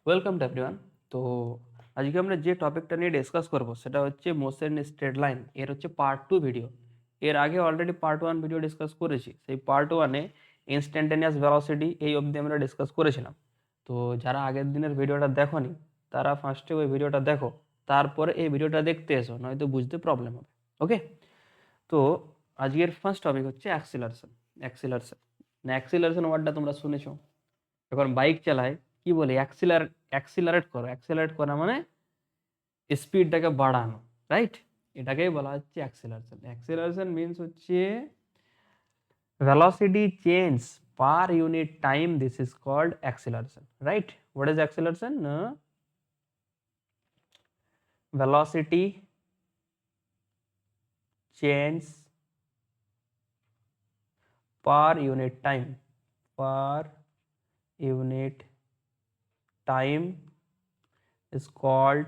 Welcome to everyone. তো আজকে আমরা যে টপিকটা নিয়ে ডিসকাস করব সেটা হচ্ছে মোশন স্ট্রেট লাইন। এর হচ্ছে পার্ট 2 ভিডিও। এর আগে অলরেডি পার্ট 1 ভিডিও ডিসকাস করেছি। সেই পার্ট 1-এ ইনস্ট্যান্টেনিয়াস ভেলোসিটি এই অবধি আমরা ডিসকাস করেছিলাম। তো যারা আগের দিনের ভিডিওটা দেখোনি তারা ফার্স্টে ওই ভিডিওটা দেখো, তারপরে এই ভিডিওটা দেখতে এসো, নয়তো বুঝতে প্রবলেম হবে। ওকে, তো আজকের ফার্স্ট টপিক হচ্ছে অ্যাক্সিলারেশন। অ্যাক্সিলারেশন অ্যাক্সিলারেশন ওয়ার্ডটা তোমরা শুনেছো। যখন বাইক চালায় কি বলে? অ্যাক্সিলারেট করো। অ্যাক্সিলারেট করা মানে স্পিডটাকে বাড়ানো, রাইট? এটাকেই বলা হচ্ছে অ্যাক্সিলারেশন। অ্যাক্সিলারেশন মিন্স হচ্ছে velocity change per unit time. This is called acceleration, right? What is acceleration? Velocity change per unit time. Per unit time is called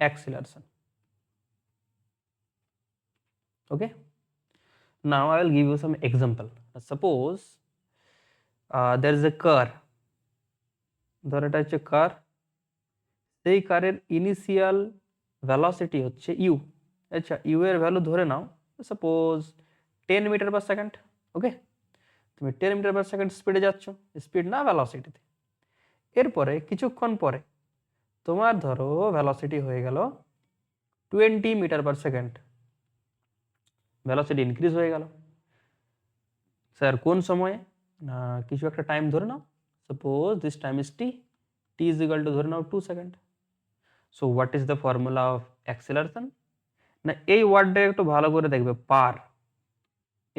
acceleration. Okay, now I will give you some example. Suppose there is a car. ধর এটা হচ্ছে কার, সেই কারের initial velocity হচ্ছে you. আচ্ছা, you এর value ধরে নাও সাপোজ 10 মিটার পার সেকেন্ড। ওকে, তুমি 10 মিটার পার সেকেন্ড স্পিডে যাচ্ছ, স্পিড না ভেলোসিটিতে। এরপরে কিছুক্ষণ পরে তোমার ধরো ভেলোসিটি হয়ে গেল 20 metre per second, velocity increase হয়ে গেল। স্যার কোন সময়ে? না, কিছু একটা টাইম ধরে নাও, suppose this time is T. T is equal to ধরে নাও 2 second. So what is the formula of acceleration? না, এই ওয়ার্ডটা একটু ভালো করে দেখবে, পার।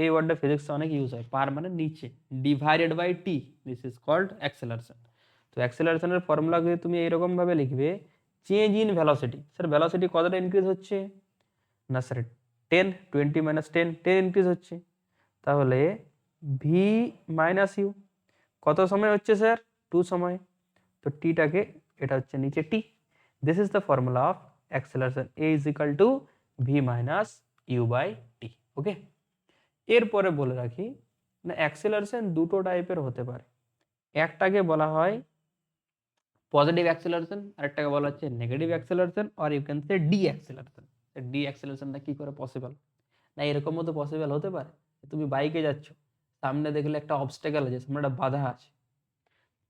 এই ওয়ার্ডটা ফিজিক্সে অনেক ইউজ হয়। পার মানে নিচে, divided by t, this is called acceleration. তো অ্যাক্সেলারেশনের ফর্মুলা যদি তুমি এইরকম ভাবে লিখবে, change in velocity. Sir velocity কতটা ইনক্রিজ হচ্ছে? না স্যার 10, 20 মাইনাস 10, 10 ইনক্রিজ হচ্ছে। তাহলে ভি মাইনাস ইউ কত সময় হচ্ছে স্যার? 2 সময়। তো টিটাকে, এটা হচ্ছে নিচে T. This is the formula of acceleration, A is equal to V minus U by T. Okay, এরপরে বলে রাখি না, অ্যাক্সেলারেশন দুটো টাইপের হতে পারে। একটাকে বলা হয় পজিটিভ অ্যাক্সেলারেশন, আরেকটাকে বলা হচ্ছে negative acceleration, or you can say deceleration. ডি অ্যাক্সেলারেশনটা কি করে পসিবল? না, এরকমও তো পসিবল হতে পারে, তুমি বাইকে যাচ্ছ, সামনে দেখলে একটা অবস্টেকেল আছে, সামনে একটা বাধা আছে।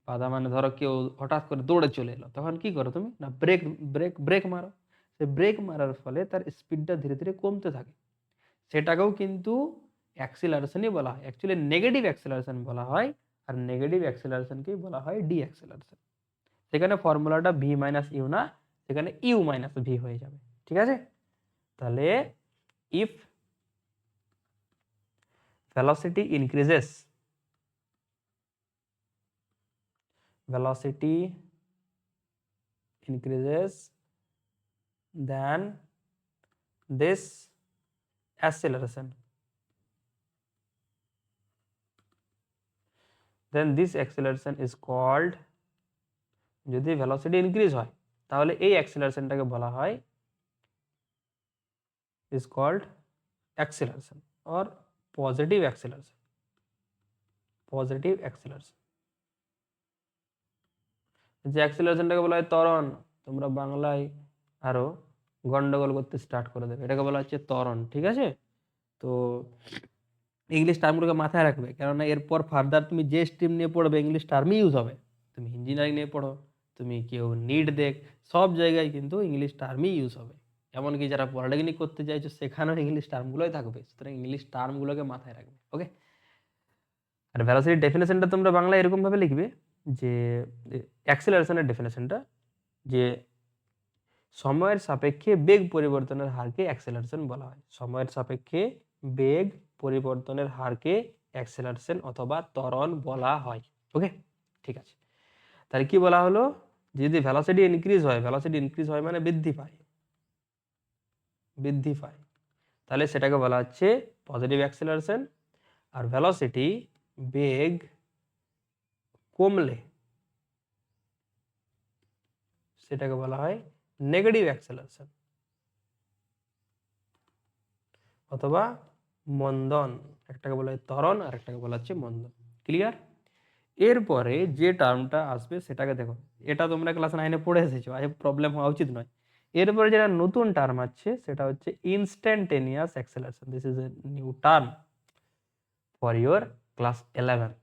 বাধা মানে ধরো কেউ হঠাৎ করে দৌড়ে চলে এলো, তখন কি করো তুমি? না ব্রেক ব্রেক ব্রেক মারো। সে ব্রেক মারার ফলে তার স্পিডটা ধীরে ধীরে কমতে থাকে। সেটাকেও কিন্তু অ্যাক্সিলারেশনই বলা হয়। অ্যাকচুয়ালি নেগেটিভ অ্যাক্সিলারেশন বলা হয়, আর নেগেটিভ অ্যাক্সিলারেশনকেই বলা হয় ডি অ্যাক্সিলারেশন। সেখানে ফর্মুলাটা ভি মাইনাস ইউ না, সেখানে ইউ মাইনাস ভি হয়ে যাবে। ঠিক আছে, তাহলে if velocity increases, velocity increases, then this acceleration, then this acceleration is called, যদি velocity increase হয় তাহলে এই অ্যাক্সিলারেশনটাকে বলা হয় is called acceleration or positive acceleration, positive acceleration। যে অ্যাক্সিলারেশনটাকে বলা হয় ত্বরণ, তোমরা বাংলায় আরো গন্ডগোল করতে স্টার্ট করে দেবে, এটাকে বলা হচ্ছে ত্বরণ। ঠিক আছে, তো ইংলিশ টার্মগুলোকে মাথায় রাখবে, কেননা এরপর ফার্দার তুমি যে স্ট্রিম নিয়ে পড়বে ইংলিশ টার্মই ইউজ হবে। তুমি ইঞ্জিনিয়ারিং নিয়ে পড়ো, তুমি কেউ নিট দেখ, সব জায়গায় কিন্তু ইংলিশ টার্মই ইউজ হবে। এমনকি যারা পলিটেকনিক করতে চাইছো সেখানেও ইংলিশ টার্মগুলোই থাকবে, সুতরাং ইংলিশ টার্মগুলোকে মাথায় রাখবে। ওকে, আর ভেলোসিটির ডেফিনেশনটা তোমরা বাংলায় এরকম ভাবে লিখবে যে অ্যাক্সিলারেশনের ডেফিনেশনটা, যে সময়ের সাপেক্ষে বেগ পরিবর্তনের হারকে অ্যাক্সেলারেশন বলা হয়। সময়ের সাপেক্ষে বেগ পরিবর্তনের হারকে অ্যাক্সেলারেশন অথবা ত্বরণ বলা হয়। ওকে, ঠিক আছে, তাহলে কি বলা হলো? যদি ভেলোসিটি ইনক্রিজ হয়, ভেলোসিটি ইনক্রিজ হয় মানে বৃদ্ধি পায়, বৃদ্ধি পায়, তাহলে সেটাকে বলা হচ্ছে পজিটিভ অ্যাক্সেলারেশন। আর ভেলোসিটি, বেগ কমলে সেটাকে বলা হয় নেগেটিভ অ্যাক্সেলারেশন অথবা মন্দন। একটাকে বলা হয় ত্বরণ আর একটাকে বলা হচ্ছে মন্দন। ক্লিয়ার? এরপরে যে টার্মটা আসবে সেটাকে দেখো, এটা তোমরা ক্লাস 9-এ পড়ে এসেছো, আই প্রবলেম হওয়া উচিত নয়। এরপরে যেটা নতুন টার্ম আছে সেটা হচ্ছে instantaneous acceleration. This is a new term for your class 11th।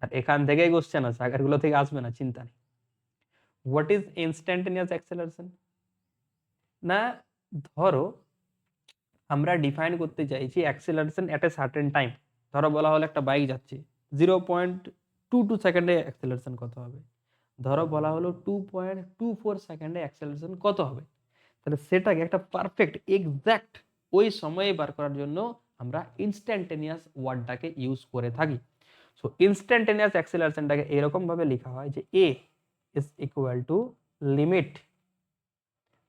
আর এখান থেকেই কোশ্চেন আছে, আগেরগুলো থেকে আসবে না, চিন্তা নেই। What is instantaneous acceleration? না, ধরো আমরা ডিফাইন করতে চাইছি acceleration at a certain time. ধরো বলা হলো একটা বাইক যাচ্ছে 0.22 সেকেন্ডে অ্যাক্সেলারেশন কত হবে, ধরো বলা হলো 2.24 সেকেন্ডে অ্যাক্সেলারেশন কত হবে। তাহলে সেটাকে একটা পারফেক্ট এক্স্যাক্ট ওই সময়ে বার করার জন্য আমরা ইনস্ট্যান্টেনিয়াস ওয়ার্ডটাকে ইউজ করে থাকি। সো ইনস্ট্যান্টেনিয়াস অ্যাক্সেলারেশনটাকে এরকম ভাবে লেখা হয় যে a is equal to limit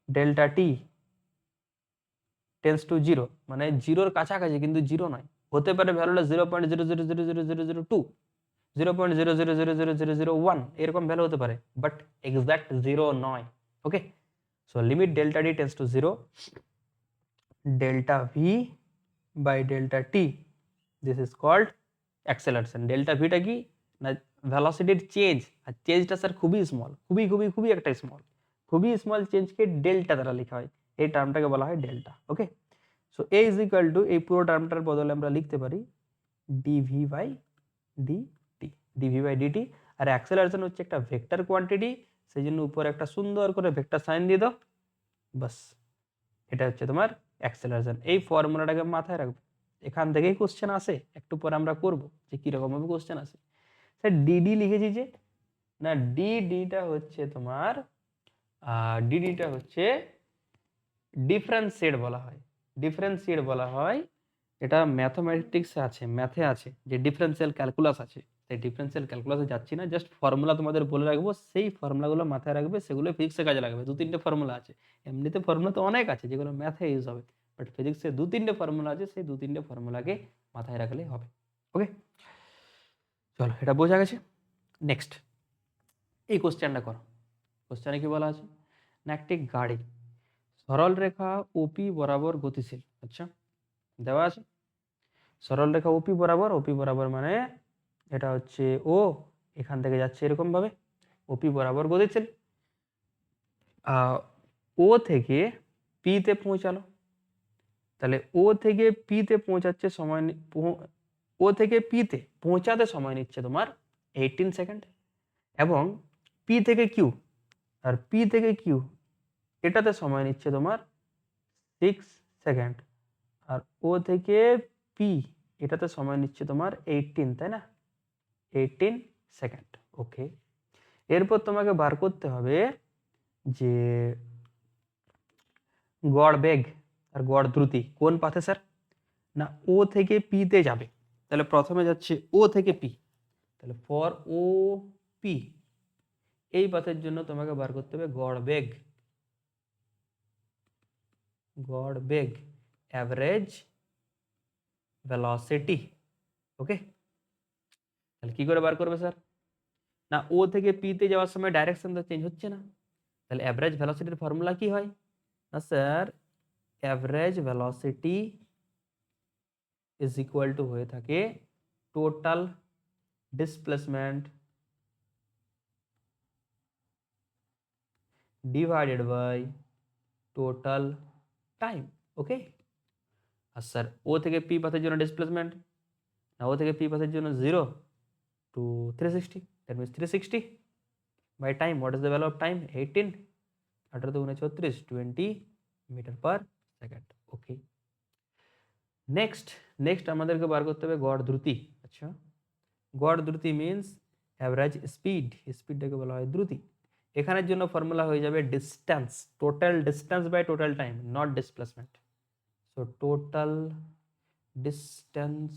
delta t tends to zero, মানে জিরোর কাছাকাছি কিন্তু জিরো নয়, হতে পারে ভ্যালুটা 0.000002, 0.00000001 এরকম ভ্যালু হতে পারে, বাট এক্সাক্ট জিরো নয়। Okay, so limit delta d tends to zero, delta v by delta t, this is called acceleration. Delta ভিটা কি না ভেলোসিটির চেঞ্জ, আর চেঞ্জটা স্যার খুবই স্মল, খুবই খুবই খুবই একটা স্মল, খুবই স্মল চেঞ্জকে ডেল্টা দ্বারা লেখা হয়, এই টার্মটাকে বলা হয় delta. Okay, so a is equal to এই পুরো টার্মটার বদলে আমরা লিখতে পারি dv by dt, dv by dt. আর অ্যাক্সেলারেশন হচ্ছে একটা ভেক্টর কোয়ান্টিটি, সেই জন্য উপরে একটা সুন্দর করে ভেক্টর সাইন দিয়ে দাও, বাস এটা হচ্ছে তোমার অ্যাক্সেলারেশন। এই ফর্মুলাটাকে মাথায় রাখবে, এখান থেকেই কোশ্চেন আসে, একটু পরে আমরা করব যে কিরকম ভাবে কোশ্চেন আসে। স্যার ডিডি লিখেছি যে, না ডিডিটা হচ্ছে তোমার ডিডিটা হচ্ছে ডিফারেন্সিয়েট বলা হয়, ডিফারেন্সিয়েট বলা হয়। এটা ম্যাথমেটিক্সে আছে, ম্যাথে আছে যে ডিফারেন্সিয়াল ক্যালকুলাস আছে, সেই ডিফারেন্সিয়াল ক্যালকুলাসে যাচ্ছি না, জাস্ট ফর্মুলা তোমাদের বলে রাখবো, সেই ফর্মুলাগুলো মাথায় রাখবে, সেগুলো ফিজিক্সে কাজে লাগবে। 2-3টে ফর্মুলা আছে, এমনিতে ফর্মুলা তো অনেক আছে যেগুলো ম্যাথে ইউজ হবে, বাট ফিজিক্সে 2-3টে ফর্মুলা আছে, সেই 2-3টে ফর্মুলাকে মাথায় রাখলেই হবে। ওকে, চলো এটা বোঝা গেছে। নেক্সট এই কোশ্চেনটা করো, কোশ্চেনে কি বলা আছে না একটি গাড়ি সরল রেখা ওপি বরাবর গতিশীল, আচ্ছা দেওয়া আছে সরল রেখা ওপি বরাবর, ওপি বরাবর মানে এটা হচ্ছে ও, এখান থেকে যাচ্ছে এরকম ভাবে ওপি বরাবর গতিশীল, ও থেকে পিতে পৌঁছালো, তাহলে ও থেকে পিতে পৌঁছাচ্ছে সময় ও থেকে পিতে পৌঁছাতে সময় নিচ্ছে তোমার 18 সেকেন্ড, এবং পি থেকে কিউ, আর পি থেকে কিউ এটাতে সময় নিচ্ছে তোমার 6 সেকেন্ড, আর ও থেকে পি এটাতে সময় নিচ্ছে তোমার 18, তাই না, 18 সেকেন্ড। ওকে, এরপর তোমাকে বার করতে হবে যে গড় বেগ আর গড় দ্রুতি কোন পাথে স্যার, না ও থেকে পি তে যাবে, তাহলে প্রথমে যাচ্ছে ও থেকে পি, তাহলে ফর ও পি এই পাথের জন্য তোমাকে বার করতে হবে গড় বেগ, গড় বেগ অ্যাভারেজ ভেলোসিটি। ওকে, তাহলে কি করে বার করবে স্যার, না ও থেকে পি তে যাওয়ার সময় ডাইরেকশন তো চেঞ্জ হচ্ছে না, তাহলে অ্যাভারেজ ভেলোসিটির ফর্মুলা কি হয় না sir, average velocity is equal to হয়ে থাকে total displacement divided by total time. Okay, আর স্যার ও থেকে পি পাথের জন্য ডিসপ্লেসমেন্ট, না ও থেকে পি পাথের জন্য 0 to 360, that means 360 by time, what is the value of time 18, 18×3 20 metre per second. Okay, next next আমাদেরকে বার করতে হবে গড় দ্রুতি। আচ্ছা, গড় দ্রুতি মিন্স অ্যাভারেজ স্পিড, স্পিডটাকে বলা হয় দ্রুতি। এখানের জন্য ফর্মুলা হয়ে যাবে distance, total distance by total time, not displacement. So total distance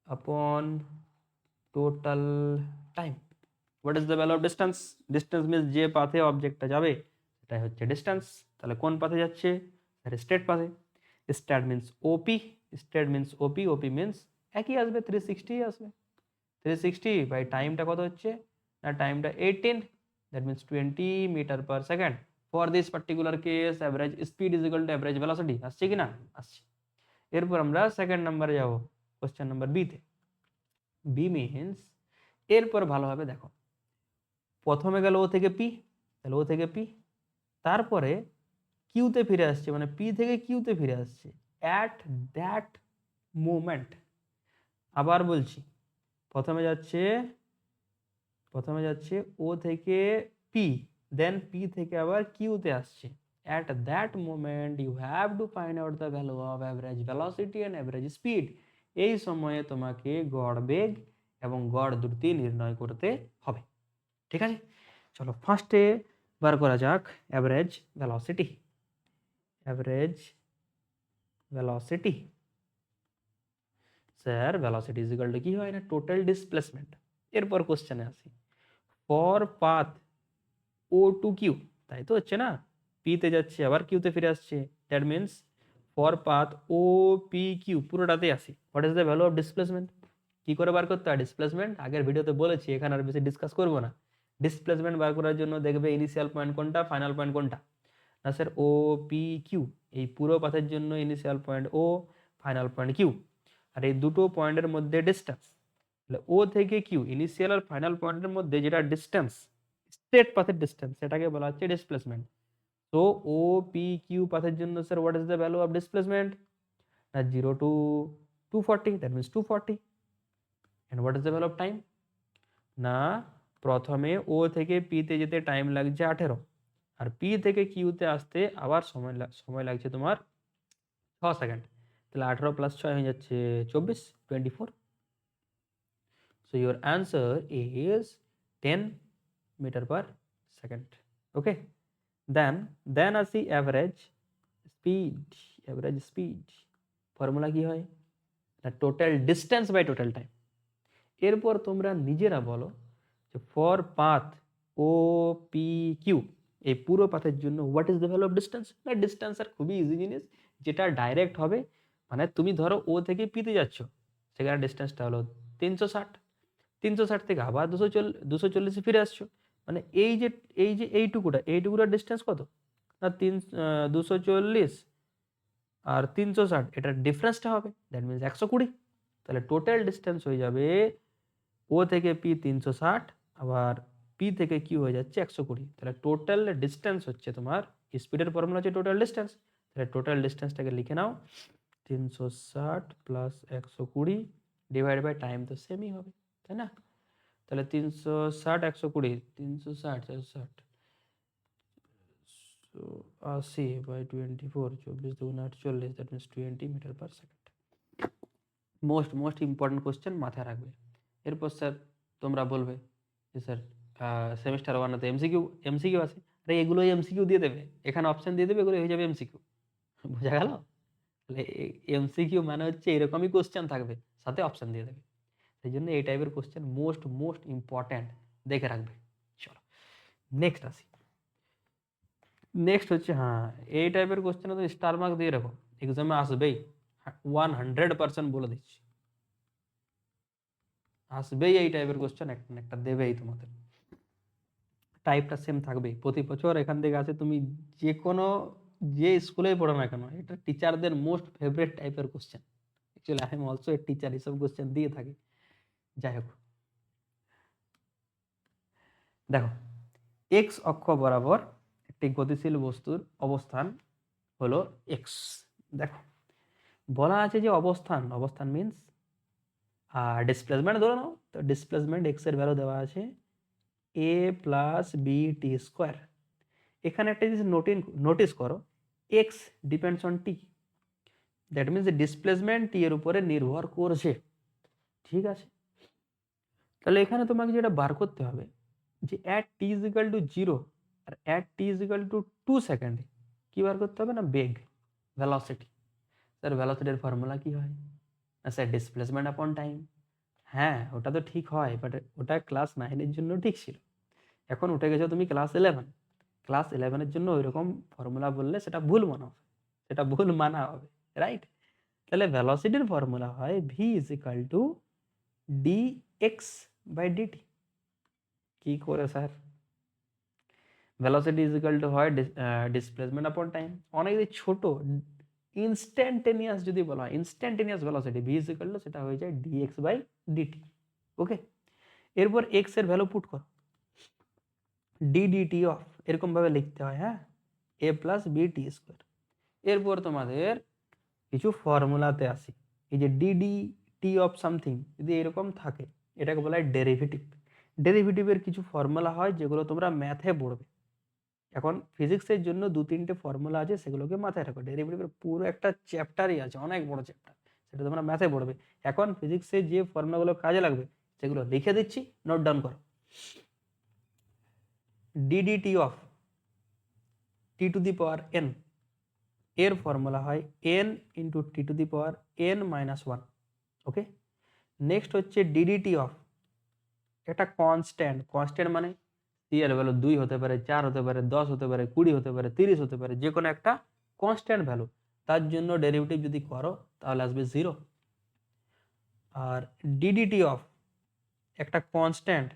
upon total time, what is the value of distance, distance means যে পাথে অবজেক্টটা যাবে সেটাই হচ্ছে ডিস্টেন্স। তাহলে কোন পাথে যাচ্ছে, স্ট্রেট পাথে, স্ট্রেট মিন্স ওপি, স্ট্রেট মিন্স ওপি, ওপি মিন্স একই আসবে 360 আসবে, 360 বাই টাইমটা কত হচ্ছে না টাইমটা 18, that means 20 metre per second. For this particular case average speed is equal to average velocity, আসছে কি না আসছে। এরপর আমরা সেকেন্ড নাম্বারে যাব, কোশ্চেন নাম্বার বি তে। বি মিনস, এরপর ভালোভাবে দেখো, প্রথমে গেল ও থেকে পি, তাহলে ও থেকে পি, তারপরে কিউতে ফিরে আসছে, মানে পি থেকে কিউতে ফিরে আসছে অ্যাট দ্যাট মোমেন্ট। আবার বলছি, প্রথমে যাচ্ছে ও থেকে পি, দেন পি থেকে আবার কিউতে আসছে। At that moment you have to find out the value of average velocity and average speed. এই সময়ে তোমাকে গড় বেগ এবং গড় দ্রুতি নির্ণয় করতে হবে। ঠিক আছে, চলো ফার্স্টে বার করা যাক average velocity. Average velocity, sir velocity is equal to কি হয় না, টোটাল ডিসপ্লেসমেন্ট। এরপর কোশ্চেনে আসি, for path O to Q, তাই তো হচ্ছে না, পিতে যাচ্ছে আবার কিউতে ফিরে আসছে, that means for path O P Q পুরোটাতে আসি, what is the value of displacement. কি করে বার করতে হয় ডিসপ্লেসমেন্ট, আগের ভিডিওতে বলেছি, এখানে আর বেশি ডিসকাস করবো না। ডিসপ্লেসমেন্ট বার করার জন্য দেখবে ইনিশিয়াল পয়েন্ট কোনটা, ফাইনাল পয়েন্ট কোনটা, না স্যার ও পি কিউ। এই পুরো পাথের জন্য ইনিশিয়াল পয়েন্ট ও, ফাইনাল পয়েন্ট কিউ, আর এই দুটো পয়েন্টের মধ্যে ডিস্টেন্স, তাহলে ও থেকে কিউ ইনিশিয়াল আর ফাইনাল পয়েন্টের মধ্যে যেটা ডিস্টেন্স, স্ট্রেট পাথের ডিস্টেন্স, সেটাকে বলা হচ্ছে ডিসপ্লেসমেন্ট। তো ও পি কিউ পাথের জন্য sir what is the value of displacement, না 0 to 240, that means 240। And what is the value of time, না প্রথমে ও থেকে পিতে যেতে টাইম লাগছে 18, আর পি থেকে কিউতে আসতে আবার সময় লাগছে তোমার 6 সেকেন্ড, তাহলে 18 প্লাস 6 হয়ে যাচ্ছে 24, 24। So your answer is 10 metre per second. Okay, then আসি average speed. Average speed formula কি হয় না, total distance by total time. এরপর তোমরা নিজেরা বলো যে for path O P Q, এই পুরো পাথের জন্য what is the value of distance. না ডিস্টেন্স আর খুবই ইজি জিনিস, যেটা ডাইরেক্ট হবে, মানে তুমি ধরো ও থেকে পিতে যাচ্ছ, সেখানে ডিস্টেন্সটা হলো 360, 360 থেকে আবার 240 ফিরে আসছো, মানে এই যে এইটুকুটা ডিস্টেন্স কত না 240 আর 360, এটার ডিফারেন্সটা হবে, দ্যাট মিনস 120। তাহলে টোটাল ডিস্টেন্স হয়ে যাবে ও থেকে পি 360, আবার পি থেকে কিউ হয়ে যাচ্ছে 120। তাহলে টোটাল ডিস্টেন্স হচ্ছে তোমার, স্পিডের ফর্মুলা হচ্ছে টোটাল ডিস্টেন্স, তাহলে টোটাল ডিস্টেন্সটাকে লিখে নাও 360 প্লাস 120 ডিভাইড বাই টাইম, তো সেমই হবে, তাই না। তাহলে 360 120, 360 460, 80 by 24, 24 2 48, that means 20 metre per second. Most important question মাথায় রাখবে। এরপর স্যার তোমরা বলবে যে স্যার সেমিস্টার ওয়ানেতে এমসিকিউ আছে, আরে এগুলো এমসিকিউ দিয়ে দেবে, এখানে অপশন দিয়ে দেবে, এগুলো হয়ে যাবে এমসিকিউ। বোঝা গেল, তাহলে এমসিকিউ মানে হচ্ছে এরকমই কোশ্চেন থাকবে, সাথে অপশন দিয়ে দেবে, সেই জন্য এই টাইপের কোশ্চেন মোস্ট ইম্পর্ট্যান্ট, দেখে রাখবে। চলো নেক্সট আসি, নেক্সট হচ্ছে, হ্যাঁ এই টাইপের কোশ্চেন তো স্টার মার্ক দিয়ে রাখো, এক্সামে আসবেই, 100% বলে দিচ্ছি, আসবেই এই টাইপের কোশ্চেন, একটা না একটা দেবেই তোমাদের, টাইপটা সেম থাকবে প্রতি বছর এখান থেকে আসে, তুমি যে কোনো যে স্কুলে পড়ো না কেন, এটা টিচারদের মোস্ট ফেভারিট টাইপের question. Actually I am also a teacher, এইসব কোশ্চেন দিয়ে থাকি। যাই হোক, দেখো এক্স অক্ষ বরাবর একটি গতিশীল বস্তুর অবস্থান হলো এক্স। দেখো বলা আছে যে অবস্থান মিন্স ডিসপ্লেসমেন্ট ধরে নাও, তো ডিসপ্লেসমেন্ট এক্স এর ভ্যালু দেওয়া আছে a plus b t square. এখানে একটা জিনিস নোটিস করো, x depends on t, that means displacement t এর উপরে নির্ভর করছে। ঠিক আছে, তাহলে এখানে তোমাকে যেটা বার করতে হবে যে at t is equal to 0 আর at t is equal to 2 সেকেন্ডে কি বার করতে হবে না, বেগ, ভেলোসিটি। স্যার ভেলোসিটির ফর্মুলা কি হয় না স্যার ডিসপ্লেসমেন্ট আপন টাইম। হ্যাঁ ওটা তো ঠিক হয়, বাট ওটা ক্লাস 9-এর জন্য ঠিক ছিল, এখন উঠে গেছো তুমি ক্লাস 11, ক্লাস 11-এর জন্য ওইরকম ফর্মুলা বললে সেটা ভুল মানা হবে, রাইট। তাহলে ভেলোসিটির ফর্মুলা হয় v is equal to d x by dt. কি করে sir, velocity is equal to হয় ডিসপ্লেসমেন্ট আপন টাইম, অনেক ছোট ইনস্ট্যান্টেনিয়াস যদি বলা হয় instantaneous velocity v is equal to সেটা হয়ে যায় ডিএক্স বাই ডিটি। ওকে, এরপর এক্স এর ভ্যালু পুট কর, ডিডিটি অফ এরকম ভাবে লিখতে হয়, হ্যাঁ, এ প্লাস বি টি স্কোয়ার। এরপর তোমাদের কিছু ফর্মুলাতে আসি, এই যে ডিডি টি অফ সামথিং যদি এরকম থাকে এটাকে বলা হয় ডেরিভেটিভ। ডেরিভেটিভের কিছু ফর্মুলা হয় যেগুলো তোমরা ম্যাথে পড়বে। এখন ফিজিক্সের জন্য 2-3টে ফর্মুলা আছে, সেগুলোকে মাথায় রাখো। ডেরিভেটিভের পুরো একটা চ্যাপ্টারই আছে, অনেক বড় চ্যাপ্টার, সেটা তোমরা ম্যাথে পড়বে। এখন ফিজিক্সে যে ফর্মুলাগুলো কাজে লাগবে সেগুলো লিখে দিচ্ছি, নোট ডাউন করো। DDT of T to the power n এর ফর্মুলা হয় N into t to the power n minus one. Okay, next হচ্ছে ডিডিটি অফ একটা কনস্ট্যান্ট, কনস্ট্যান্ট মানে সি এর ভ্যালু 2 হতে পারে, 4 হতে পারে, 10 হতে পারে, 20 হতে পারে, 30 হতে পারে, যে কোনো একটা কনস্ট্যান্ট ভ্যালু, তার জন্য ডেরিভেটিভ যদি করো তাহলে আসবে 0। আর ডিডিটি অফ একটা কনস্ট্যান্ট,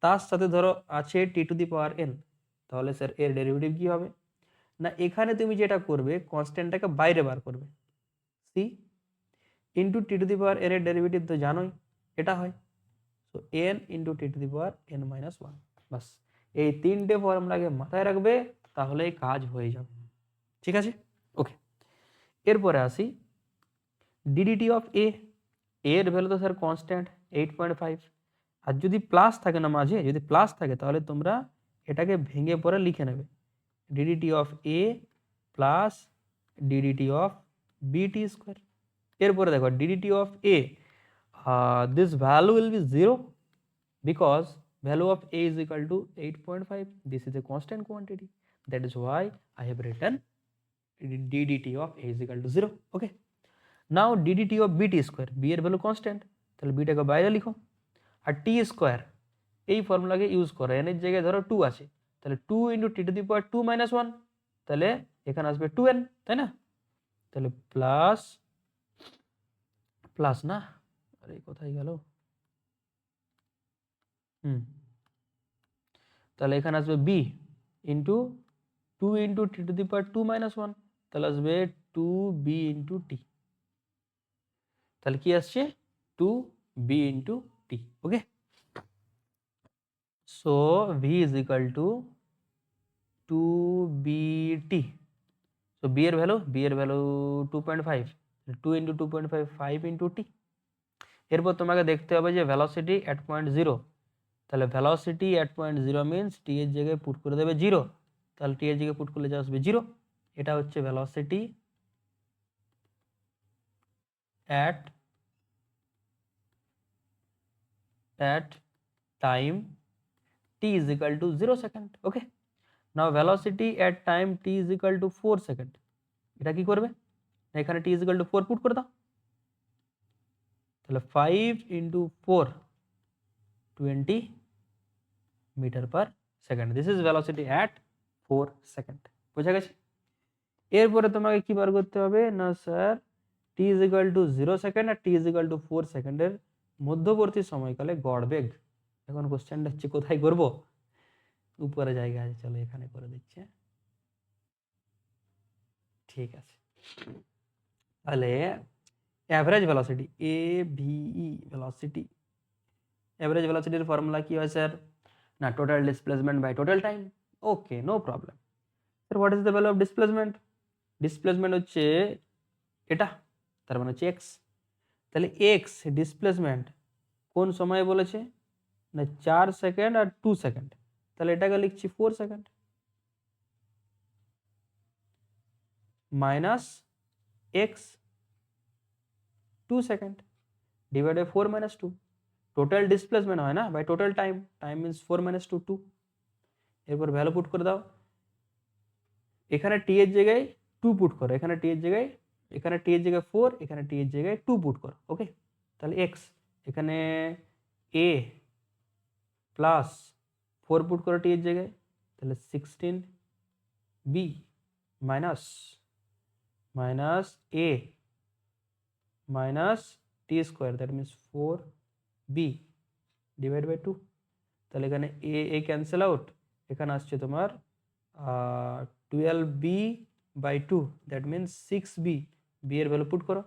তার সাথে ধরো আছে টি টু দি পাওয়ার এন, তাহলে স্যার এর ডেরিভেটিভ কি হবে না, এখানে তুমি যেটা করবে কনস্ট্যান্টটাকে বাইরে বার করবে, c into t to the power n এর ডেরিভেটিভ তো জানোই এটা হয়, so n into t to the power n minus one. বাস, এই 3টে ফর্মুলাকে মাথায় রাখবে, তাহলেই কাজ হয়ে যাবে। ঠিক আছে, ওকে, এরপরে আসি ডিডিটি অফ এ এর ভ্যালু তো স্যার কনস্ট্যান্ট 8.5, আর যদি প্লাস থাকে না মাঝে, যদি প্লাস থাকে তাহলে তোমরা এটাকে ভেঙে পরে লিখে নেবে, DDT of A plus DDT of বিটি স্কোয়ার। এরপরে দেখো DDT of A, this value will be 0 because value of a is equal to 8.5. This is a constant quantity, that is why I have written ddt of a is equal to 0. Okay, now ddt of bt square, b এর value constant, তাহলে b টাকে বাইরে লিখো, আর t square এই ফর্মুলাকে use করো, n এর জায়গায় ধরো 2 আছে, তাহলে 2 into t to the power 2 minus 1, তাহলে এখানে আসবে 2n, তাই না, তাহলে প্লাস প্লাস না, আরে কোথায় গেল, তাহলে এখানে আসবে b into 2 into t to the power 2 minus 1, তাহলে আসবে 2b ইন্টু টি, তাহলে কি আসছে 2b into T. Okay, so v is equal two 2bt, so b এর ভ্যালু 2.5, 2 ইন্টু 2.5 5 ইন্টু টি। এরপর তোমাকে দেখতে হবে যে ভেলোসিটি এট পয়েন্ট 0, তাহলে ভেলোসিটি এট পয়েন্ট 0 মিনস টি এর জায়গায় পুট করে দেবে 0, তাহলে টি এর জায়গায় পুট করলে যা আসবে 0। এটা হচ্ছে velocity at time t is equal to 0 second. Okay, now velocity at time t is equal to 4 second, এটা কি করবে, এখানে t is equal to 4 put করে দাও, তাহলে 5 into 4 20 metre per second, this is velocity at 4 second. বোঝা গেছে? এরপরে তোমাকে কি বার করতে হবে না sir, t is equal to 0 second আর t is equal to 4 সেকেন্ডের মধ্যবর্তী সময়কালে গড় বেগ। এখন কোশ্চেনটা হচ্ছে কোথায় করব, উপরে জায়গা আছে, চলো এখানে করে দিচ্ছে, ঠিক আছে। তাহলে অ্যাভারেজ ভেলোসিটি এ ভিই ভেলোসিটি, অ্যাভারেজ ভেলোসিটির ফর্মুলা কি হয় স্যার না, total displacement by total time. Okay, no problem sir. What is the value of displacement, displacement হচ্ছে এটা, তার মানে হচ্ছে এক্স, তাহলে এক্স ডিসপ্লেসমেন্ট কোন সময়ে বলেছে না 4 সেকেন্ড আর 2 সেকেন্ড, তাহলে এটাকে লিখছি 4 second minus x 2 second divide by 4 minus 2, total displacement হয় না by total time, time means 4 minus 2 2। এরপর ভ্যালু পুট করে দাও, এখানে টি এর জায়গায় 2 পুট করো, এখানে টি এর জায়গায়, এখানে টি এর জায়গায় 4, এখানে টি এর জায়গায় 2 পুট করো। ওকে, তাহলে এক্স এখানে এ প্লাস 4 পুট করো টি এর জায়গায়, তাহলে 16 b minus minus a minus t square, that means 4 b divide by 2, তাহলে এখানে এ ক্যান্সেল আউট, এখানে আসছে তোমার 12b by 2, that means 6b, b এর ভ্যালু পুট করো,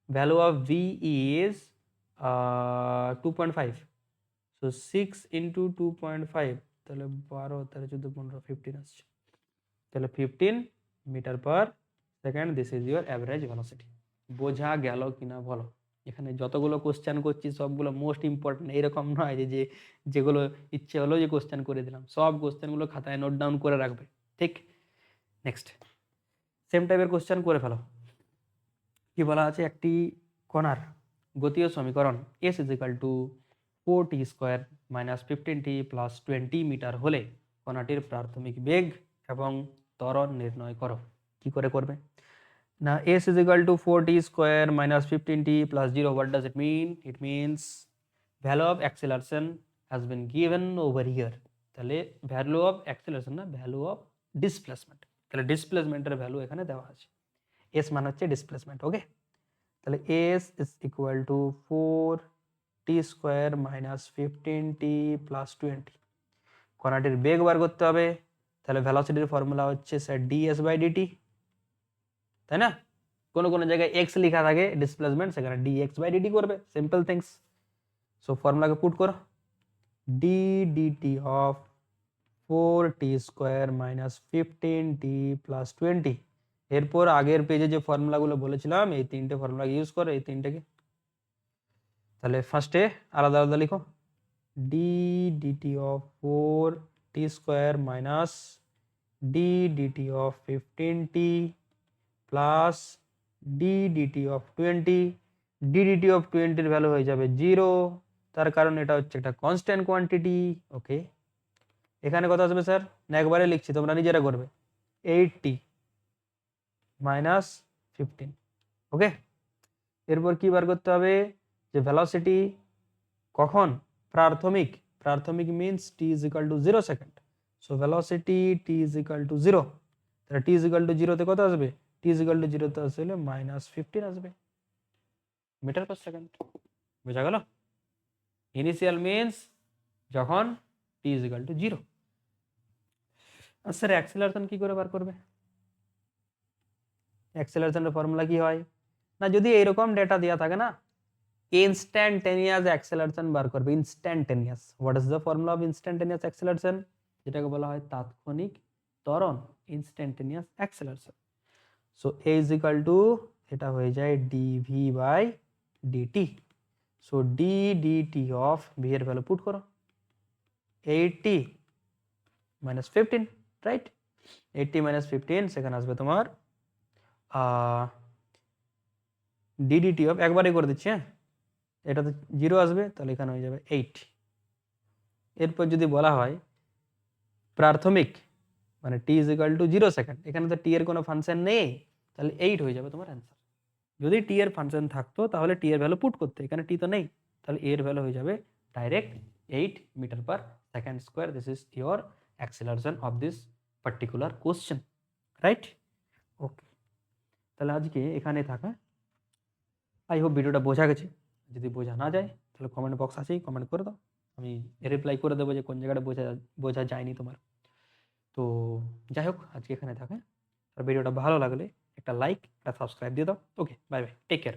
value of b is 2.5, so 6 into 2.5, তাহলে 12, 13, 14, 15, 15 আসছে, তাহলে 15 metre per second, this is your average velocity. বোঝা গেল কিনা বলো? এখানে যতগুলো কোশ্চেন করছি সবগুলো মোস্ট ইম্পর্টেন্ট, এরকম নয় যে যেগুলো ইচ্ছে হলো যে কোশ্চেন করে দিলাম, সব কোশ্চেনগুলো খাতায় নোট ডাউন করে রাখবে, ঠিক? নেক্সট সেম টাইপের কোশ্চেন করে ফেলো। কি বলা আছে, একটি কণার গতীয় সমীকরণ s is equal to 4t square minus 15t plus 20 metre হলে কণাটির প্রাথমিক বেগ এবং ত্বরণ নির্ণয় করো। কি করে করবে না? S is equal to 4t square minus 15t plus 0, what does it mean? It means value of acceleration has been given over here. তাহলে ভ্যালু অফ অ্যাক্সেলারেশন না, ভ্যালু অফ ডিসপ্লেসমেন্ট, তাহলে ডিসপ্লেসমেন্টের ভ্যালু এখানে দেওয়া আছে, এস মানে হচ্ছে displacement. ওকে, তাহলে S is equal two 4t square minus 15t plus 20। কণাটির বেগ বার করতে হবে, তাহলে ভেলোসিটির ফর্মুলা হচ্ছে স্যার ডিএস বাই ডিটি, তাই না? কোনো কোনো জায়গায় এক্স লেখা থাকে ডিসপ্লেসমেন্ট, সেখানে ডিএক্স বাই ডিটি করবে, সিম্পল থিংস। সো ফর্মুলাকে পুট করো, d dt of 4t square minus 15t plus 20। এরপর আগের পেজে যে ফর্মুলাগুলো বলেছিলাম এই তিনটে ফর্মুলা ইউজ করো, এই তিনটেকে। তাহলে ফার্স্টে আলাদা আলাদা লিখো, d dt of 4t square minus d dt of 15t plus d dt of 20। D dt of 20 এর ভ্যালু হয়ে যাবে 0, তার কারণ এটা হচ্ছে একটা কনস্ট্যান্ট কোয়ান্টিটি। ওকে, এখানে কত আসবে স্যার? না একবারে লিখছি, তোমরা নিজেরা করবে, 8t মাইনাস 15। ওকে, এরপর কি বার করতে হবে, যে ভেলোসিটি কখন প্রাথমিক, প্রাথমিক means T is equal to 0 second, so velocity T is equal to 0, তাহলে টি ইজ ইকাল টু 0 তে কত আসবে? টি ইজ ইকাল টু 0 তে আসলে মাইনাস 15 আসবে মিটার পার সেকেন্ড। বোঝা গেল? ইনিশিয়াল মিন্স যখন টি ইজ ইকাল টু 0। আর স্যার অ্যাক্সেলারেশন কি করে বার করবে? অ্যাক্সেলারেশনের ফর্মুলা কি হয় না, যদি এইরকম ডেটা দেওয়া থাকে না, ইনস্ট্যান্টেনিয়াস অ্যাক্সেলারেশন বার করবে, instantaneous. What is the formula of instantaneous acceleration? যেটাকে বলা হয় তাৎক্ষণিক ত্বরণ, instantaneous acceleration. So a is equal to, এটা হয়ে যায় dv by dt. So d dt of v এর ভ্যালু পুট করো, 80 মাইনাস 15, রাইট? 80 মাইনাস 15, সেখানে আসবে তোমার ডিডিটি অফ, একবারই করে দিচ্ছি, হ্যাঁ, এটা তো 0 আসবে, তাহলে এখানে হয়ে যাবে 8। এরপর যদি বলা হয় প্রাথমিক মানে টি ইজ ইকাল টু 0 সেকেন্ড, এখানে তো টি এর কোনো ফাংশন নেই, তাহলে 8 হয়ে যাবে তোমার অ্যান্সার। যদি টি এর ফাংশন থাকতো তাহলে টি এর ভ্যালু পুট করতে, এখানে টি তো নেই, তাহলে এর ভ্যালু হয়ে যাবে direct 8 metre per second square. This is your acceleration of this particular question, right? Okay, তাহলে আজকে এখানে থাকা। আই হোপ ভিডিওটা বোঝা গেছে। যদি বোঝা না যায় তাহলে কমেন্ট বক্স আছেই, কমেন্ট করে দাও, আমি রিপ্লাই করে দেবো যে কোন জায়গাটা বোঝা যায়নি তোমার। তো যাই হোক, আজকে এখানে থাকে। আর ভিডিওটা ভালো লাগলে একটা লাইক, একটা সাবস্ক্রাইব দিয়ে দাও। ওকে, বাই বাই, টেক কেয়ার।